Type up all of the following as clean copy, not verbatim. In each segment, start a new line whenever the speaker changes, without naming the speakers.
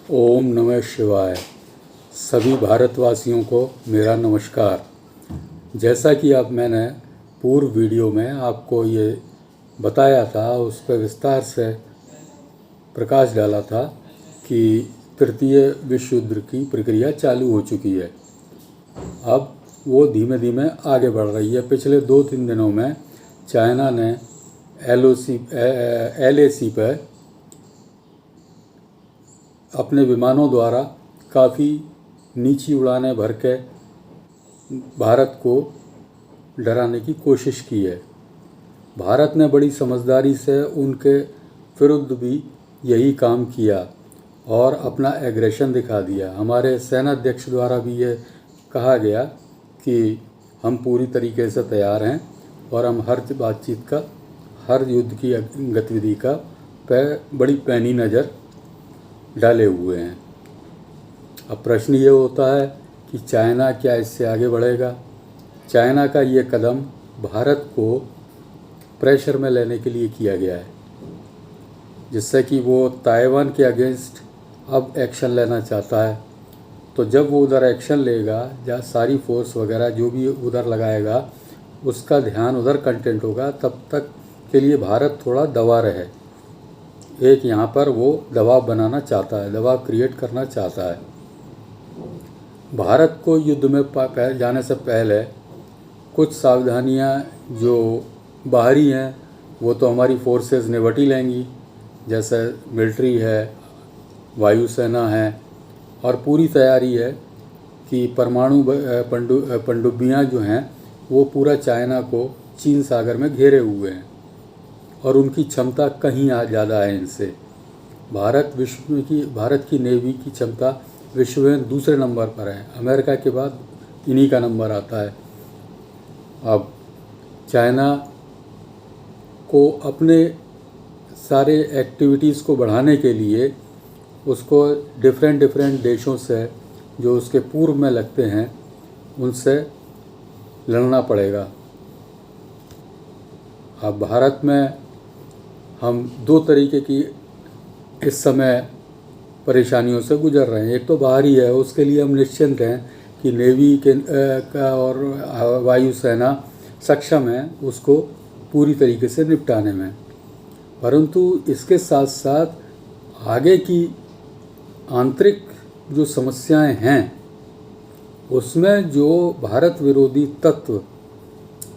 ओम नमः शिवाय। सभी भारतवासियों को मेरा नमस्कार। जैसा कि अब मैंने पूर्व वीडियो में आपको ये बताया था, उस पर विस्तार से प्रकाश डाला था कि तृतीय विश्व युद्ध की प्रक्रिया चालू हो चुकी है। अब वो धीमे धीमे आगे बढ़ रही है। पिछले 2-3 दिनों में चाइना ने LAC पर अपने विमानों द्वारा काफ़ी नीची उड़ानें भर के भारत को डराने की कोशिश की है। भारत ने बड़ी समझदारी से उनके विरुद्ध भी यही काम किया और अपना एग्रेशन दिखा दिया। हमारे सेनाध्यक्ष द्वारा भी ये कहा गया कि हम पूरी तरीके से तैयार हैं और हम हर बातचीत का, हर युद्ध की गतिविधि का बड़ी पैनी नज़र डाले हुए हैं। अब प्रश्न ये होता है कि चाइना क्या इससे आगे बढ़ेगा। चाइना का ये कदम भारत को प्रेशर में लेने के लिए किया गया है, जिससे कि वो ताइवान के अगेंस्ट अब एक्शन लेना चाहता है। तो जब वो उधर एक्शन लेगा, या सारी फोर्स वगैरह जो भी उधर लगाएगा, उसका ध्यान उधर कंटेंट होगा। तब तक के लिए भारत थोड़ा दबा रहे। एक यहाँ पर वो दबाव बनाना चाहता है, दबाव क्रिएट करना चाहता है। भारत को युद्ध में जाने से पहले कुछ सावधानियाँ जो बाहरी हैं वो तो हमारी फोर्सेस निपट ही लेंगी, जैसे मिलिट्री है, वायुसेना है, और पूरी तैयारी है कि परमाणु पनडुब्बियाँ जो हैं वो पूरा चाइना को चीन सागर में घेरे हुए हैं और उनकी क्षमता कहीं ज़्यादा है इनसे। भारत की नेवी की क्षमता विश्व में दूसरे नंबर पर है। अमेरिका के बाद इन्हीं का नंबर आता है। अब चाइना को अपने सारे एक्टिविटीज़ को बढ़ाने के लिए उसको डिफरेंट देशों से, जो उसके पूर्व में लगते हैं, उनसे लड़ना पड़ेगा। अब भारत में हम 2 तरीके की इस समय परेशानियों से गुजर रहे हैं। एक तो बाहरी है, उसके लिए हम निश्चिंत हैं कि नेवी का और वायुसेना सक्षम है उसको पूरी तरीके से निपटाने में। परंतु इसके साथ साथ आगे की आंतरिक जो समस्याएं हैं, उसमें जो भारत विरोधी तत्व,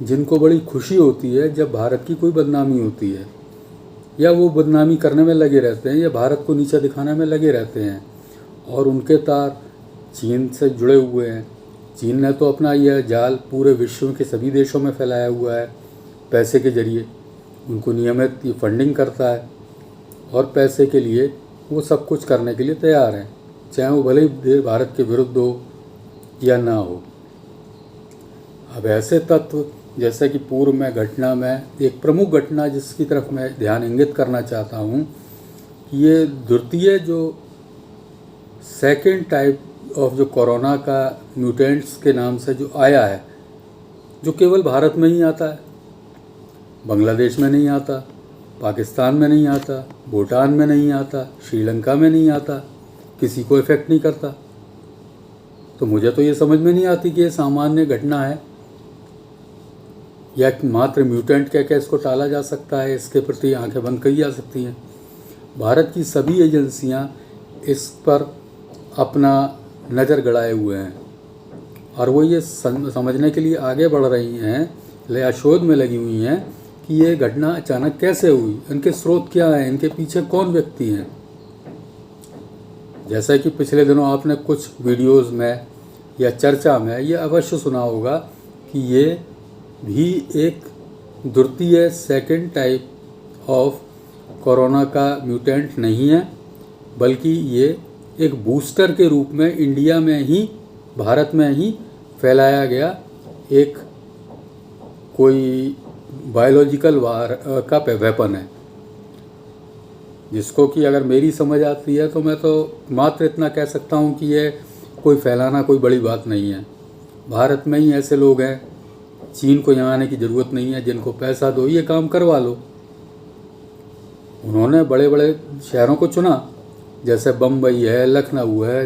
जिनको बड़ी खुशी होती है जब भारत की कोई बदनामी होती है, या वो बदनामी करने में लगे रहते हैं, या भारत को नीचा दिखाने में लगे रहते हैं, और उनके तार चीन से जुड़े हुए हैं। चीन ने तो अपना यह जाल पूरे विश्व के सभी देशों में फैलाया हुआ है पैसे के जरिए। उनको नियमित फंडिंग करता है और पैसे के लिए वो सब कुछ करने के लिए तैयार हैं, चाहे वो भले ही भारत के विरुद्ध हो या ना हो। अब ऐसे तत्व, जैसे कि पूर्व में घटना में एक प्रमुख घटना जिसकी तरफ मैं ध्यान इंगित करना चाहता हूँ, ये द्वितीय जो सेकेंड टाइप ऑफ जो कोरोना का म्यूटेंट्स के नाम से जो आया है, जो केवल भारत में ही आता है, बांग्लादेश में नहीं आता, पाकिस्तान में नहीं आता, भूटान में नहीं आता, श्रीलंका में नहीं आता, किसी को इफेक्ट नहीं करता। तो मुझे तो ये समझ में नहीं आती कि ये सामान्य घटना है या मात्र म्यूटेंट कह इसको टाला जा सकता है। इसके प्रति आंखें बंद करी जा सकती हैं। भारत की सभी एजेंसियां इस पर अपना नज़र गड़ाए हुए हैं और वो ये समझने के लिए आगे बढ़ रही हैं, या शोध में लगी हुई हैं कि ये घटना अचानक कैसे हुई, इनके स्रोत क्या हैं, इनके पीछे कौन व्यक्ति हैं। जैसा कि पिछले दिनों आपने कुछ वीडियोज़ में या चर्चा में ये अवश्य सुना होगा कि ये भी एक द्वितीय सेकेंड टाइप ऑफ कोरोना का म्यूटेंट नहीं है, बल्कि ये एक बूस्टर के रूप में इंडिया में ही, भारत में ही फैलाया गया एक कोई बायोलॉजिकल वार का वेपन है, जिसको कि अगर मेरी समझ आती है तो मैं तो मात्र इतना कह सकता हूँ कि ये कोई फैलाना कोई बड़ी बात नहीं है। भारत में ही ऐसे लोग हैं, चीन को यहाँ आने की ज़रूरत नहीं है, जिनको पैसा दो ये काम करवा लो। उन्होंने बड़े बड़े शहरों को चुना जैसे बम्बई है, लखनऊ है,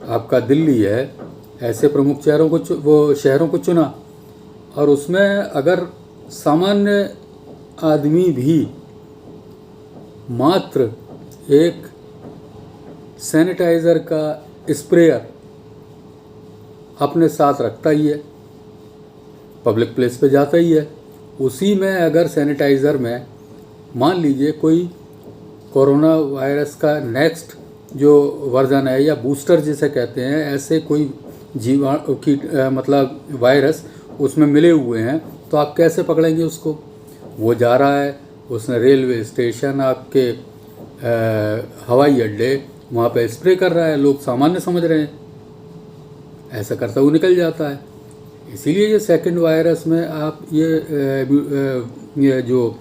आपका दिल्ली है, ऐसे प्रमुख शहरों को वो शहरों को चुना। और उसमें अगर सामान्य आदमी भी मात्र एक सैनिटाइज़र का स्प्रेयर अपने साथ रखता ही है, पब्लिक प्लेस पे जाता ही है, उसी में अगर सैनिटाइज़र में मान लीजिए कोई कोरोना वायरस का नेक्स्ट जो वर्जन है या बूस्टर जिसे कहते हैं, ऐसे कोई जीवाणु की मतलब वायरस उसमें मिले हुए हैं, तो आप कैसे पकड़ेंगे उसको? वो जा रहा है, उसने रेलवे स्टेशन, आपके हवाई अड्डे, वहाँ पे स्प्रे कर रहा है, लोग सामान्य समझ रहे हैं, ऐसा करता हुआ निकल जाता है। इसीलिए ये सेकंड वायरस में आप ये जो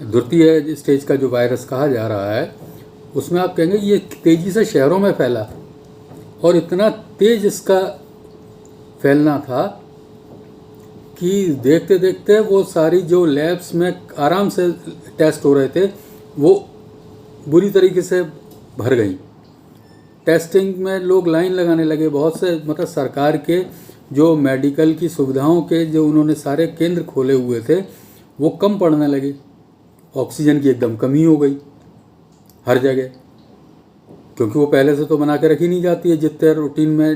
द्वितीय स्टेज का जो वायरस कहा जा रहा है, उसमें आप कहेंगे ये तेज़ी से शहरों में फैला, और इतना तेज़ इसका फैलना था कि देखते देखते वो सारी जो लैब्स में आराम से टेस्ट हो रहे थे वो बुरी तरीके से भर गई। टेस्टिंग में लोग लाइन लगाने लगे, बहुत से मतलब सरकार के जो मेडिकल की सुविधाओं के जो उन्होंने सारे केंद्र खोले हुए थे वो कम पड़ने लगे, ऑक्सीजन की एकदम कमी हो गई हर जगह, क्योंकि वो पहले से तो बना के रखी नहीं जाती है, जितने रूटीन में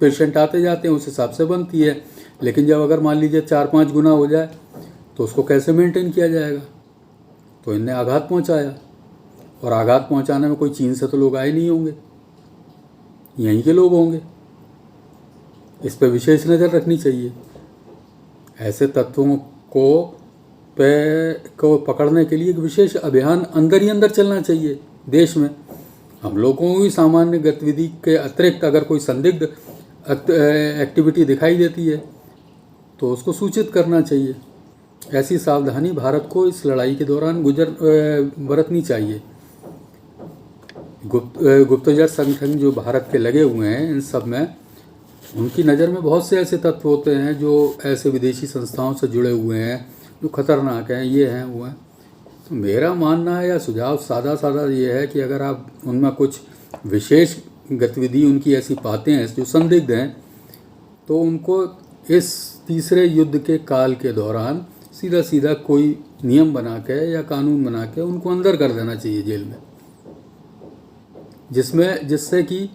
पेशेंट आते जाते हैं उस हिसाब से बनती है, लेकिन जब अगर मान लीजिए 4-5 गुना हो जाए तो उसको कैसे मेंटेन किया जाएगा? तो इनने आघात पहुंचाया, और आघात पहुंचाने में कोई चीन से तो लोग आए नहीं होंगे, यहीं के लोग होंगे। इस पर विशेष नज़र रखनी चाहिए। ऐसे तत्वों को पकड़ने के लिए एक विशेष अभियान अंदर ही अंदर चलना चाहिए देश में। हम लोगों की सामान्य गतिविधि के अतिरिक्त अगर कोई संदिग्ध एक्टिविटी दिखाई देती है तो उसको सूचित करना चाहिए। ऐसी सावधानी भारत को इस लड़ाई के दौरान बरतनी चाहिए। गुप्तचर संगठन जो भारत के लगे हुए हैं, इन सब में उनकी नज़र में बहुत से ऐसे तत्व होते हैं जो ऐसे विदेशी संस्थाओं से जुड़े हुए हैं जो खतरनाक हैं, ये हैं वो हैं। तो मेरा मानना है या सुझाव सादा ये है कि अगर आप उनमें कुछ विशेष गतिविधि उनकी ऐसी पाते हैं जो संदिग्ध हैं, तो उनको इस तीसरे युद्ध के काल के दौरान सीधा कोई नियम बना के या कानून बना के उनको अंदर कर देना चाहिए जेल में, जिससे कि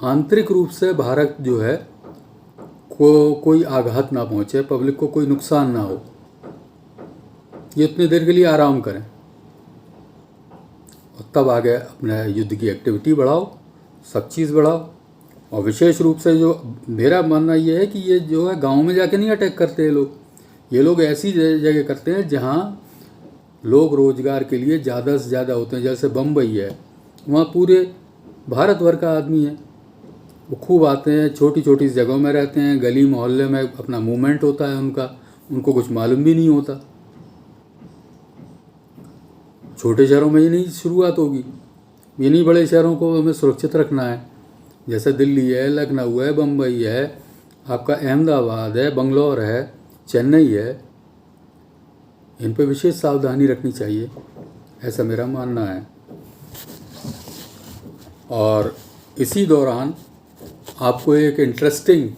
आंतरिक रूप से भारत जो है कोई आघात ना पहुँचे, पब्लिक को कोई नुकसान ना हो, ये उतनी देर के लिए आराम करें, और तब आगे अपने युद्ध की एक्टिविटी बढ़ाओ, सब चीज़ बढ़ाओ। और विशेष रूप से जो मेरा मानना ये है कि ये जो है गाँव में जाके नहीं अटैक करते ये लोग ऐसी जगह करते हैं जहाँ लोग रोज़गार के लिए ज़्यादा से ज़्यादा होते हैं। जैसे बम्बई है, वहाँ पूरे भारत भर का आदमी है, वो खूब आते हैं, छोटी छोटी जगहों में रहते हैं, गली मोहल्ले में अपना मूवमेंट होता है उनको कुछ मालूम भी नहीं होता। छोटे शहरों में ये नहीं शुरुआत होगी, ये नहीं बड़े शहरों को हमें सुरक्षित रखना है। जैसे दिल्ली है, लखनऊ है, बम्बई है, आपका अहमदाबाद है, बंगलौर है, चेन्नई है, इन पे विशेष सावधानी रखनी चाहिए, ऐसा मेरा मानना है। और इसी दौरान आपको एक इंटरेस्टिंग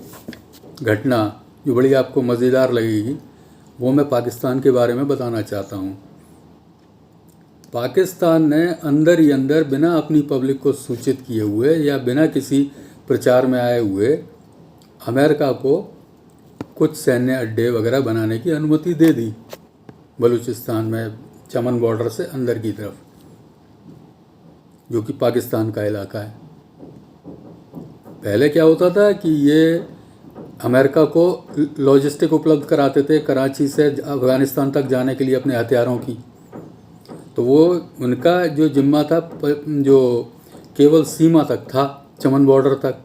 घटना जो बड़ी आपको मज़ेदार लगेगी, वो मैं पाकिस्तान के बारे में बताना चाहता हूँ। पाकिस्तान ने अंदर ही अंदर बिना अपनी पब्लिक को सूचित किए हुए या बिना किसी प्रचार में आए हुए अमेरिका को कुछ सैन्य अड्डे वगैरह बनाने की अनुमति दे दी बलूचिस्तान में, चमन बॉर्डर से अंदर की तरफ, जो कि पाकिस्तान का इलाका है। पहले क्या होता था कि ये अमेरिका को लॉजिस्टिक उपलब्ध कराते थे कराची से अफ़गानिस्तान तक जाने के लिए अपने हथियारों की, तो वो उनका जो जिम्मा था जो केवल सीमा तक था, चमन बॉर्डर तक।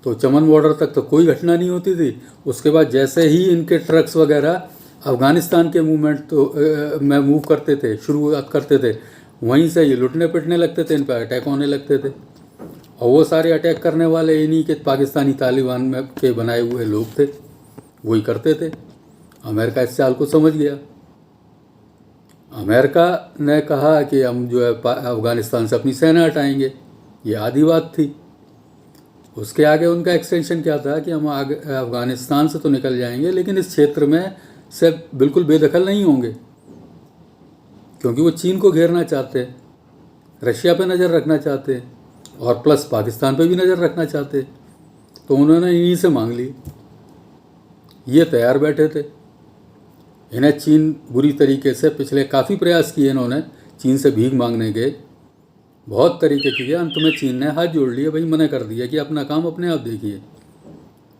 तो चमन बॉर्डर तक तो कोई घटना नहीं होती थी। उसके बाद जैसे ही इनके ट्रक्स वगैरह अफ़गानिस्तान के मूवमेंट में मूव करते थे, शुरुआत करते थे, वहीं से ये लुटने पिटने लगते थे, इन पर अटैक होने लगते थे। और वो सारे अटैक करने वाले इन्हीं के पाकिस्तानी तालिबान में के बनाए हुए लोग थे, वही करते थे। अमेरिका इस चाल को समझ गया। अमेरिका ने कहा कि हम जो है अफ़गानिस्तान से अपनी सेना हटाएंगे, ये आधी बात थी। उसके आगे उनका एक्सटेंशन क्या था कि हम आगे अफ़गानिस्तान से तो निकल जाएंगे लेकिन इस क्षेत्र में से बिल्कुल बेदखल नहीं होंगे, क्योंकि वो चीन को घेरना चाहते, रशिया पे नज़र रखना चाहते और प्लस पाकिस्तान पे भी नज़र रखना चाहते। तो उन्होंने इन्हीं से मांग ली। ये तैयार बैठे थे। इन्हें चीन बुरी तरीके से पिछले काफ़ी प्रयास किए इन्होंने चीन से भीख मांगने के, बहुत तरीके किए। अंत में चीन ने हाथ जोड़ लिए, भाई मना कर दिया कि अपना काम अपने आप देखिए,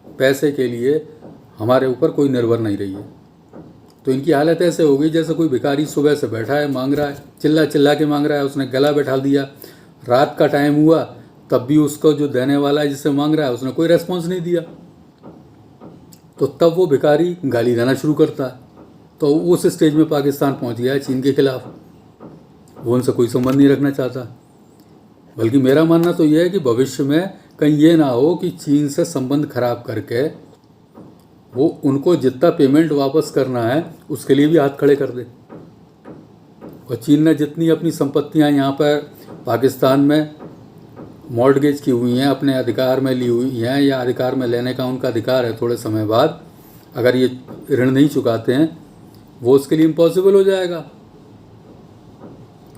पैसे के लिए हमारे ऊपर कोई निर्भर नहीं रही है। तो इनकी हालत ऐसे हो गई जैसे कोई भिखारी सुबह से बैठा है, मांग रहा है, चिल्ला चिल्ला के मांग रहा है, उसने गला बैठा दिया, रात का टाइम हुआ तब भी उसको जो देने वाला है जिससे मांग रहा है उसने कोई रेस्पॉन्स नहीं दिया। तो तब वो भिखारी गाली देना शुरू करता है। तो उस स्टेज में पाकिस्तान पहुंच गया है चीन के खिलाफ। वो उनसे कोई संबंध नहीं रखना चाहता। बल्कि मेरा मानना तो यह है कि भविष्य में कहीं ये ना हो कि चीन से संबंध खराब करके वो उनको जितना पेमेंट वापस करना है उसके लिए भी हाथ खड़े कर दे। और चीन ने जितनी अपनी संपत्तियां यहाँ पर पाकिस्तान में मॉर्टगेज की हुई हैं, अपने अधिकार में ली हुई हैं या अधिकार में लेने का उनका अधिकार है, थोड़े समय बाद अगर ये ऋण नहीं चुकाते हैं वो उसके लिए इम्पॉसिबल हो जाएगा।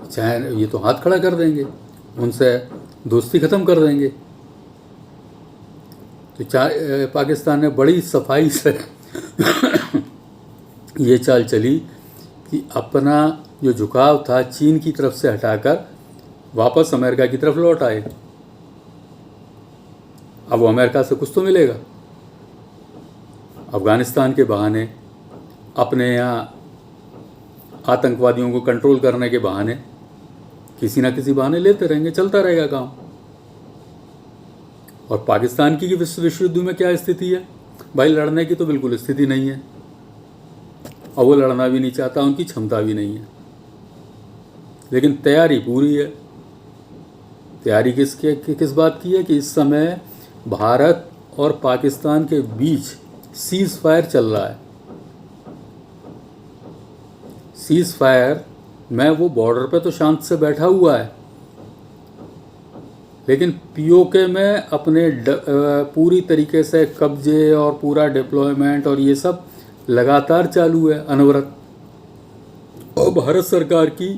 चाहे ये तो हाथ खड़ा कर देंगे, उनसे दोस्ती ख़त्म कर देंगे। तो पाकिस्तान ने बड़ी सफाई से ये चाल चली कि अपना जो झुकाव था चीन की तरफ से हटाकर वापस अमेरिका की तरफ लौट आए। अब वो अमेरिका से कुछ तो मिलेगा। अफ़गानिस्तान के बहाने, अपने यहाँ आतंकवादियों को कंट्रोल करने के बहाने, किसी ना किसी बहाने लेते रहेंगे, चलता रहेगा काम। और पाकिस्तान की विश्व युद्ध में क्या स्थिति है भाई? लड़ने की तो बिल्कुल स्थिति नहीं है और वो लड़ना भी नहीं चाहता, उनकी क्षमता भी नहीं है। लेकिन तैयारी पूरी है। तैयारी किस बात की है कि इस समय भारत और पाकिस्तान के बीच सीज़ फायर चल रहा है। सीज़ फायर में वो बॉर्डर पे तो शांत से बैठा हुआ है, लेकिन पीओके में अपने पूरी तरीके से कब्जे और पूरा डिप्लॉयमेंट और ये सब लगातार चालू है, अनवरत। और भारत सरकार की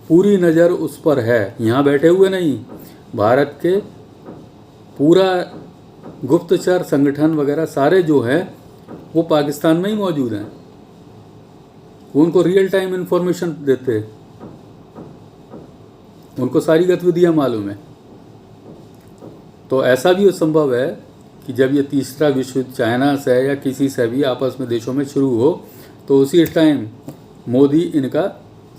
पूरी नज़र उस पर है। यहाँ बैठे हुए नहीं, भारत के पूरा गुप्तचर संगठन वगैरह सारे जो हैं वो पाकिस्तान में ही मौजूद हैं। वो उनको रियल टाइम इन्फॉर्मेशन देते हैं, उनको सारी गतिविधियाँ मालूम है। तो ऐसा भी संभव है कि जब ये तीसरा विश्व युद्ध चाइना से या किसी से भी आपस में देशों में शुरू हो तो उसी टाइम मोदी इनका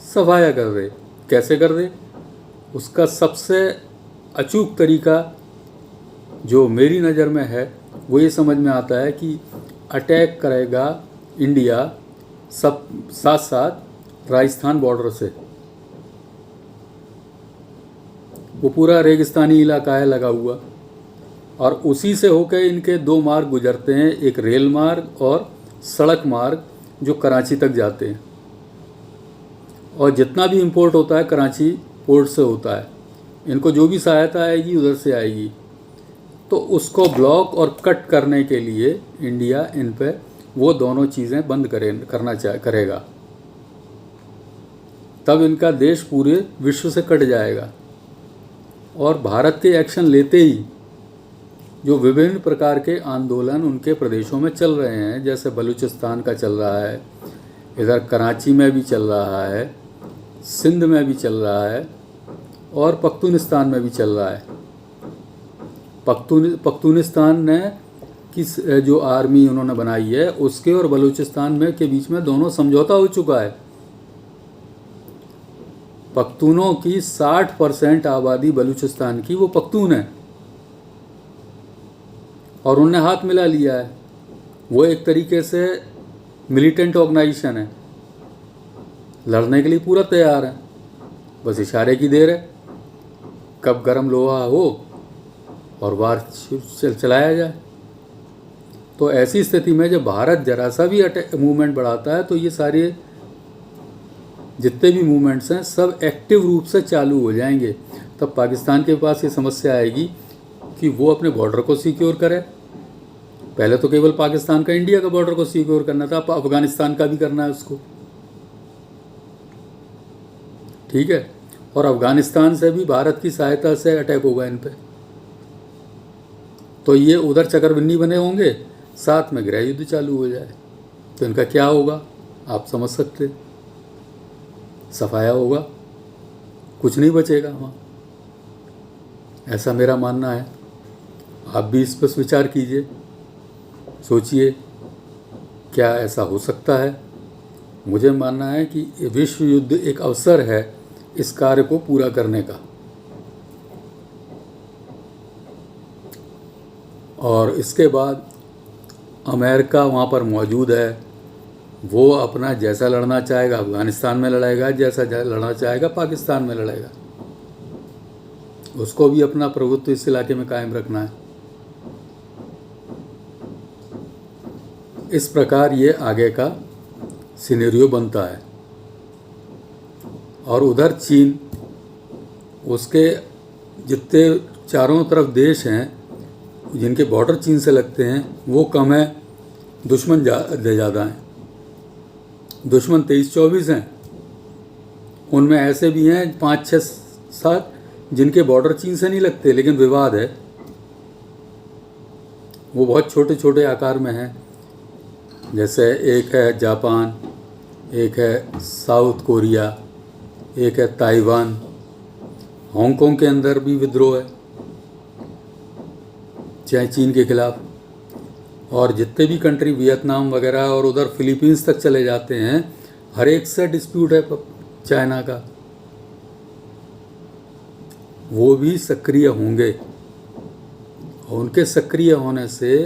सफाया कर दे। कैसे कर दे? उसका सबसे अचूक तरीका जो मेरी नज़र में है वो ये समझ में आता है कि अटैक करेगा इंडिया सब साथ साथ राजस्थान बॉर्डर से। वो पूरा रेगिस्तानी इलाका है लगा हुआ, और उसी से होकर इनके दो मार्ग गुजरते हैं, एक रेल मार्ग और सड़क मार्ग जो कराची तक जाते हैं। और जितना भी इंपोर्ट होता है कराची पोर्ट से होता है। इनको जो भी सहायता आएगी उधर से आएगी। तो उसको ब्लॉक और कट करने के लिए इंडिया इन पे वो दोनों चीज़ें बंद करेगा। तब इनका देश पूरे विश्व से कट जाएगा। और भारत के एक्शन लेते ही जो विभिन्न प्रकार के आंदोलन उनके प्रदेशों में चल रहे हैं, जैसे बलूचिस्तान का चल रहा है, इधर कराची में भी चल रहा है, सिंध में भी चल रहा है और पख्तूनिस्तान में भी चल रहा है। पख्तूनिस्तान ने किस जो आर्मी उन्होंने बनाई है उसके और बलूचिस्तान में के बीच में दोनों समझौता हो चुका है। पख्तूनों की 60% आबादी बलूचिस्तान की वो पख्तून है और उनने हाथ मिला लिया है। वो एक तरीके से मिलिटेंट ऑर्गेनाइजेशन है, लड़ने के लिए पूरा तैयार है, बस इशारे की देर है कब गरम लोहा हो और वार चलाया जाए। तो ऐसी स्थिति में जब भारत जरा सा भी मूवमेंट बढ़ाता है तो ये सारे जितने भी मूवमेंट्स हैं सब एक्टिव रूप से चालू हो जाएंगे। तब पाकिस्तान के पास ये समस्या आएगी कि वो अपने बॉर्डर को सिक्योर करे। पहले तो केवल पाकिस्तान का, इंडिया का बॉर्डर को सिक्योर करना था, अब अफगानिस्तान का भी करना है उसको, ठीक है। और अफगानिस्तान से भी भारत की सहायता से अटैक होगा इन पे, तो ये उधर चक्रबिन्नी बने होंगे, साथ में गृह युद्ध चालू हो जाए तो इनका क्या होगा आप समझ सकते। सफाया होगा, कुछ नहीं बचेगा वहाँ, ऐसा मेरा मानना है। आप भी इस पर विचार कीजिए, सोचिए क्या ऐसा हो सकता है। मुझे मानना है कि विश्व युद्ध एक अवसर है इस कार्य को पूरा करने का, और इसके बाद अमेरिका वहाँ पर मौजूद है, वो अपना जैसा लड़ना चाहेगा अफ़गानिस्तान में लड़ाएगा, जैसा लड़ना चाहेगा पाकिस्तान में लड़ेगा, उसको भी अपना प्रभुत्व इस इलाके में कायम रखना है। इस प्रकार ये आगे का सिनेरियो बनता है। और उधर चीन, उसके जितने चारों तरफ देश हैं जिनके बॉर्डर चीन से लगते हैं वो कम है, दुश्मन ज़्यादा हैं। दुश्मन 23-24 हैं, उनमें ऐसे भी हैं 5-6-7 जिनके बॉर्डर चीन से नहीं लगते लेकिन विवाद है, वो बहुत छोटे छोटे आकार में हैं। जैसे एक है जापान, एक है साउथ कोरिया, एक है ताइवान, हांगकांग के अंदर भी विद्रोह है चाहे चीन के खिलाफ, और जितने भी कंट्री वियतनाम वगैरह और उधर फिलीपींस तक चले जाते हैं, हर एक से डिस्प्यूट है चाइना का, वो भी सक्रिय होंगे। और उनके सक्रिय होने से,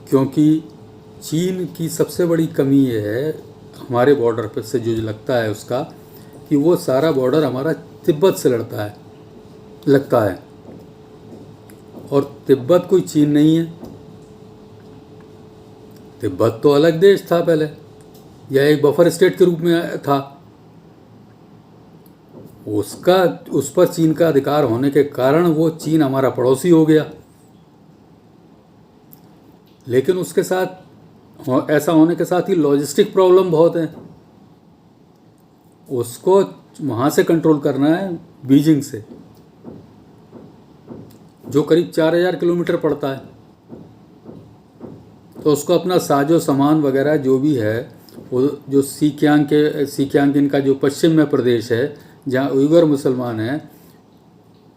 क्योंकि चीन की सबसे बड़ी कमी ये है हमारे बॉर्डर पर से जो लगता है उसका, कि वो सारा बॉर्डर हमारा तिब्बत से लगता है, और तिब्बत कोई चीन नहीं है। तिब्बत तो अलग देश था पहले, या एक बफर स्टेट के रूप में था, उस पर चीन का अधिकार होने के कारण वो चीन हमारा पड़ोसी हो गया। लेकिन उसके साथ ऐसा होने के साथ ही लॉजिस्टिक प्रॉब्लम बहुत है, उसको वहाँ से कंट्रोल करना है बीजिंग से, जो करीब 4000 किलोमीटर पड़ता है। तो उसको अपना साजो सामान वगैरह जो भी है, वो जो सीकियांग इनका जो पश्चिम में प्रदेश है जहाँ उइगर मुसलमान हैं,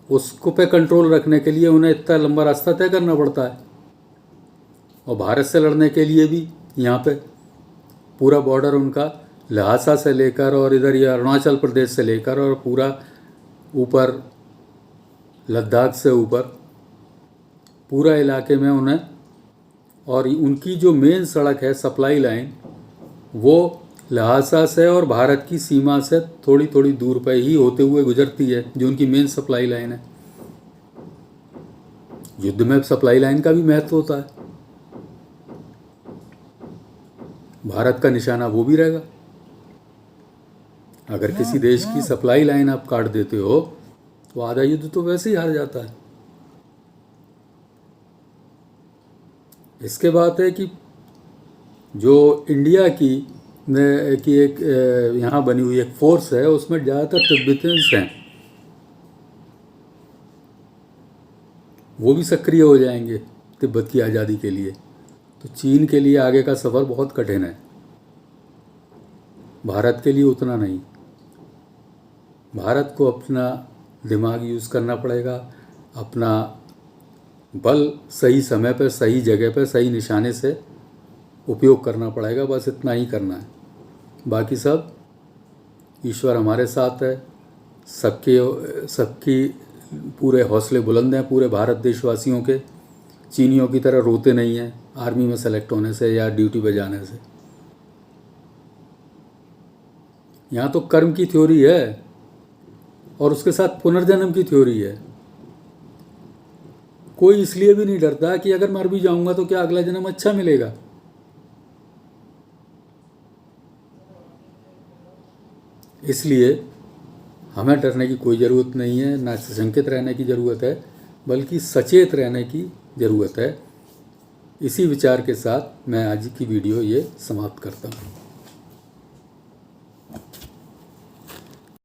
उसको पे कंट्रोल रखने के लिए उन्हें इतना लंबा रास्ता तय करना पड़ता है। और भारत से लड़ने के लिए भी यहाँ पे पूरा बॉर्डर उनका लहासा से लेकर और इधर ये अरुणाचल प्रदेश से लेकर और पूरा ऊपर लद्दाख से ऊपर पूरा इलाके में उन्हें, और उनकी जो मेन सड़क है सप्लाई लाइन, वो लहासा से और भारत की सीमा से थोड़ी थोड़ी दूर पर ही होते हुए गुजरती है, जो उनकी मेन सप्लाई लाइन है। युद्ध में सप्लाई लाइन का भी महत्व होता है, भारत का निशाना वो भी रहेगा। अगर किसी देश की सप्लाई लाइन आप काट देते हो तो आधा युद्ध तो वैसे ही हार जाता है। इसके बाद है कि जो इंडिया की एक यहाँ बनी हुई एक फोर्स है, उसमें ज़्यादातर तिब्बतियंस हैं, वो भी सक्रिय हो जाएंगे तिब्बत की आज़ादी के लिए। तो चीन के लिए आगे का सफ़र बहुत कठिन है, भारत के लिए उतना नहीं। भारत को अपना दिमाग यूज़ करना पड़ेगा, अपना बल सही समय पर, सही जगह पर, सही निशाने से उपयोग करना पड़ेगा, बस इतना ही करना है। बाकी सब ईश्वर हमारे साथ है, सबकी पूरे हौसले बुलंद हैं पूरे भारत देशवासियों के। चीनियों की तरह रोते नहीं हैं आर्मी में सेलेक्ट होने से या ड्यूटी पे जाने से। यहाँ तो कर्म की थ्योरी है और उसके साथ पुनर्जन्म की थ्योरी है। कोई इसलिए भी नहीं डरता कि अगर मर भी जाऊंगा तो क्या अगला जन्म अच्छा मिलेगा। इसलिए हमें डरने की कोई ज़रूरत नहीं है, ना सशंकित रहने की ज़रूरत है, बल्कि सचेत रहने की ज़रूरत है। इसी विचार के साथ मैं आज की वीडियो ये समाप्त करता हूँ।